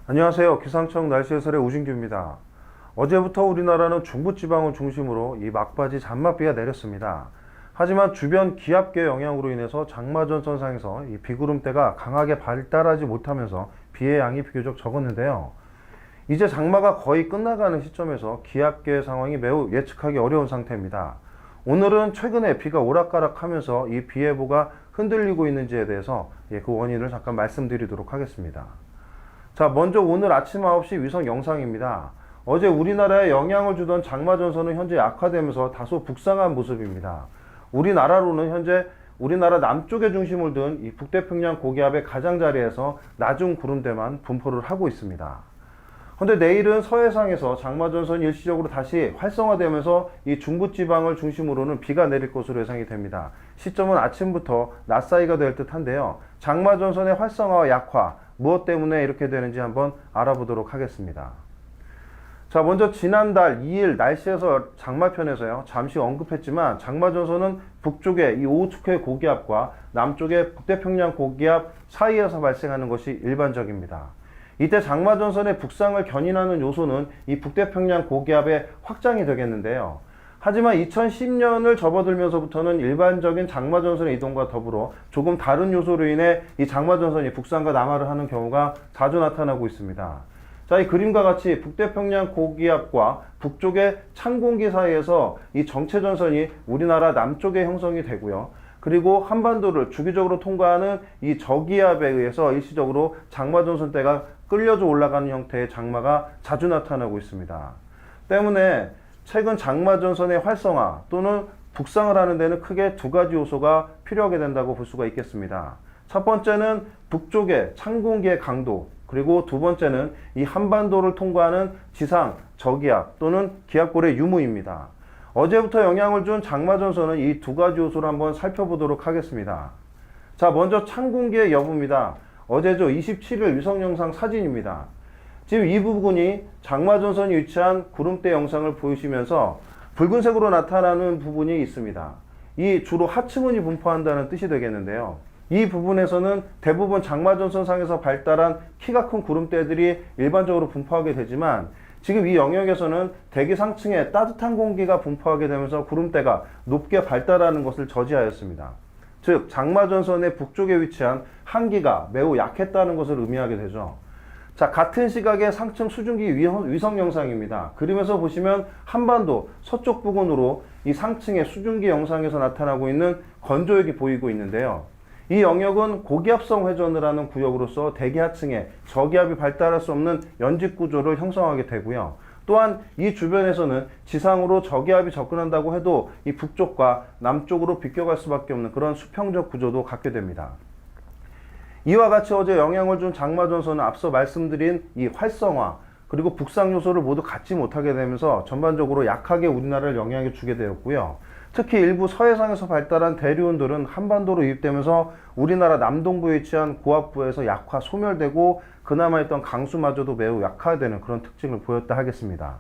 안녕하세요. 기상청 날씨해설의 우진규입니다. 어제부터 우리나라는 중부지방을 중심으로 이 막바지 잔맛비가 내렸습니다. 하지만 주변 기압계 영향으로 인해서 장마전선상에서 이 비구름대가 강하게 발달하지 못하면서 비의 양이 비교적 적었는데요. 이제 장마가 거의 끝나가는 시점에서 기압계 상황이 매우 예측하기 어려운 상태입니다. 오늘은 최근에 비가 오락가락하면서 이 비 예보가 흔들리고 있는지에 대해서 그 원인을 잠깐 말씀드리도록 하겠습니다. 자, 먼저 오늘 아침 9시 위성 영상입니다. 어제 우리나라에 영향을 주던 장마전선은 현재 약화되면서 다소 북상한 모습입니다. 우리나라로는 현재 우리나라 남쪽에 중심을 둔 이 북태평양 고기압의 가장자리에서 낮은 구름대만 분포를 하고 있습니다. 그런데 내일은 서해상에서 장마전선이 일시적으로 다시 활성화되면서 이 중부지방을 중심으로는 비가 내릴 것으로 예상이 됩니다. 시점은 아침부터 낮 사이가 될 듯한데요. 장마전선의 활성화와 약화, 무엇 때문에 이렇게 되는지 한번 알아보도록 하겠습니다. 자, 먼저 지난달 2일 날씨에서 장마편에서요, 잠시 언급했지만 장마전선은 북쪽의 이 오후축해 고기압과 남쪽의 북태평양 고기압 사이에서 발생하는 것이 일반적입니다. 이때 장마전선의 북상을 견인하는 요소는 이 북태평양 고기압의 확장이 되겠는데요. 하지만 2010년을 접어들면서부터는 일반적인 장마전선의 이동과 더불어 조금 다른 요소로 인해 이 장마전선이 북상과 남하를 하는 경우가 자주 나타나고 있습니다. 자, 이 그림과 같이 북태평양 고기압과 북쪽의 찬 공기 사이에서 이 정체전선이 우리나라 남쪽에 형성이 되고요. 그리고 한반도를 주기적으로 통과하는 이 저기압에 의해서 일시적으로 장마전선대가 끌려져 올라가는 형태의 장마가 자주 나타나고 있습니다. 때문에 최근 장마전선의 활성화 또는 북상을 하는 데는 크게 두 가지 요소가 필요하게 된다고 볼 수가 있겠습니다. 첫 번째는 북쪽의 찬 공기의 강도, 그리고 두 번째는 이 한반도를 통과하는 지상 저기압 또는 기압골의 유무입니다. 어제부터 영향을 준 장마전선은 이 두 가지 요소를 한번 살펴보도록 하겠습니다. 자, 먼저 찬 공기의 여부입니다. 어제죠, 27일 위성영상 사진입니다. 지금 이 부분이 장마전선이 위치한 구름대 영상을 보이시면서 붉은색으로 나타나는 부분이 있습니다. 이 주로 하층은이 분포한다는 뜻이 되겠는데요. 이 부분에서는 대부분 장마전선상에서 발달한 키가 큰 구름대들이 일반적으로 분포하게 되지만 지금 이 영역에서는 대기 상층에 따뜻한 공기가 분포하게 되면서 구름대가 높게 발달하는 것을 저지하였습니다. 즉 장마전선의 북쪽에 위치한 한기가 매우 약했다는 것을 의미하게 되죠. 자, 같은 시각의 상층 수증기 위성 영상입니다. 그림에서 보시면 한반도 서쪽 부근으로 이 상층의 수증기 영상에서 나타나고 있는 건조역이 보이고 있는데요. 이 영역은 고기압성 회전을 하는 구역으로서 대기 하층에 저기압이 발달할 수 없는 연직 구조를 형성하게 되고요. 또한 이 주변에서는 지상으로 저기압이 접근한다고 해도 이 북쪽과 남쪽으로 비껴갈 수밖에 없는 그런 수평적 구조도 갖게 됩니다. 이와 같이 어제 영향을 준 장마전선은 앞서 말씀드린 이 활성화 그리고 북상 요소를 모두 갖지 못하게 되면서 전반적으로 약하게 우리나라를 영향을 주게 되었고요. 특히 일부 서해상에서 발달한 대류원들은 한반도로 유입되면서 우리나라 남동부에 위치한 고압부에서 약화 소멸되고 그나마 있던 강수마저도 매우 약화되는 그런 특징을 보였다 하겠습니다.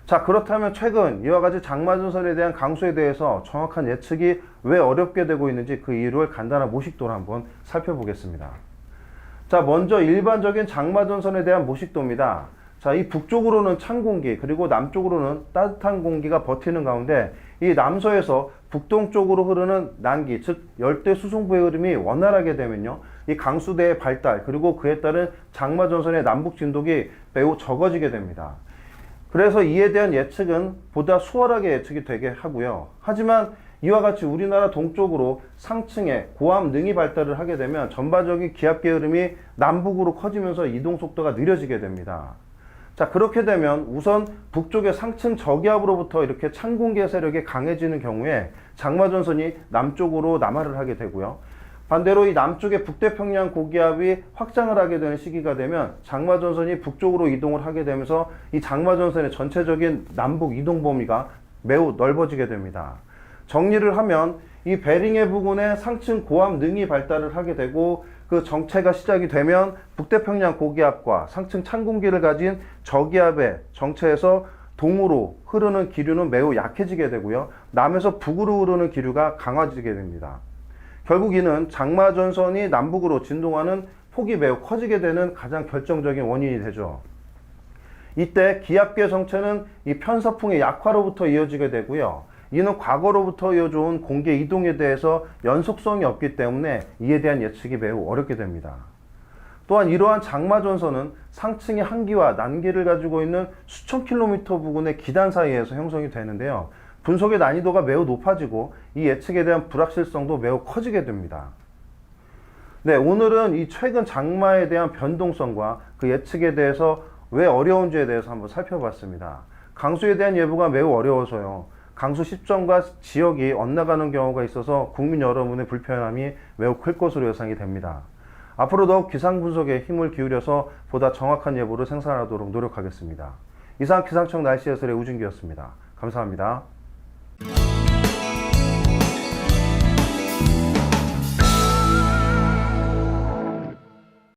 자, 그렇다면 최근 이와 같이 장마전선에 대한 강수에 대해서 정확한 예측이 왜 어렵게 되고 있는지 그 이유를 간단한 모식도로 한번 살펴보겠습니다. 자, 먼저 일반적인 장마전선에 대한 모식도입니다. 자, 이 북쪽으로는 찬 공기 그리고 남쪽으로는 따뜻한 공기가 버티는 가운데 이 남서에서 북동쪽으로 흐르는 난기, 즉 열대 수송부의 흐름이 원활하게 되면요, 이 강수대의 발달 그리고 그에 따른 장마전선의 남북 진동이 매우 적어지게 됩니다. 그래서 이에 대한 예측은 보다 수월하게 예측이 되게 하고요. 하지만 이와 같이 우리나라 동쪽으로 상층에 고압 능이 발달을 하게 되면 전반적인 기압계 흐름이 남북으로 커지면서 이동 속도가 느려지게 됩니다. 자, 그렇게 되면 우선 북쪽의 상층 저기압으로부터 이렇게 찬 공기의 세력이 강해지는 경우에 장마전선이 남쪽으로 남하를 하게 되고요. 반대로 이 남쪽의 북태평양 고기압이 확장을 하게 되는 시기가 되면 장마전선이 북쪽으로 이동을 하게 되면서 이 장마전선의 전체적인 남북 이동 범위가 매우 넓어지게 됩니다. 정리를 하면 이 베링해 부근에 상층 고압 능이 발달을 하게 되고 그 정체가 시작이 되면 북태평양 고기압과 상층 찬 공기를 가진 저기압의 정체에서 동으로 흐르는 기류는 매우 약해지게 되고요. 남에서 북으로 흐르는 기류가 강화지게 됩니다. 결국 이는 장마전선이 남북으로 진동하는 폭이 매우 커지게 되는 가장 결정적인 원인이 되죠. 이때 기압계 정체는 이 편서풍의 약화로부터 이어지게 되고요. 이는 과거로부터 이어져온 공기 이동에 대해서 연속성이 없기 때문에 이에 대한 예측이 매우 어렵게 됩니다. 또한 이러한 장마 전선은 상층의 한기와 난기를 가지고 있는 수천 킬로미터 부근의 기단 사이에서 형성이 되는데요. 분석의 난이도가 매우 높아지고 이 예측에 대한 불확실성도 매우 커지게 됩니다. 네, 오늘은 이 최근 장마에 대한 변동성과 그 예측에 대해서 왜 어려운지에 대해서 한번 살펴봤습니다. 강수에 대한 예보가 매우 어려워서요. 강수 시점과 지역이 엇나가는 경우가 있어서 국민 여러분의 불편함이 매우 클 것으로 예상이 됩니다. 앞으로도 기상 분석에 힘을 기울여서 보다 정확한 예보를 생산하도록 노력하겠습니다. 이상 기상청 날씨 해설의 우진규였습니다. 감사합니다.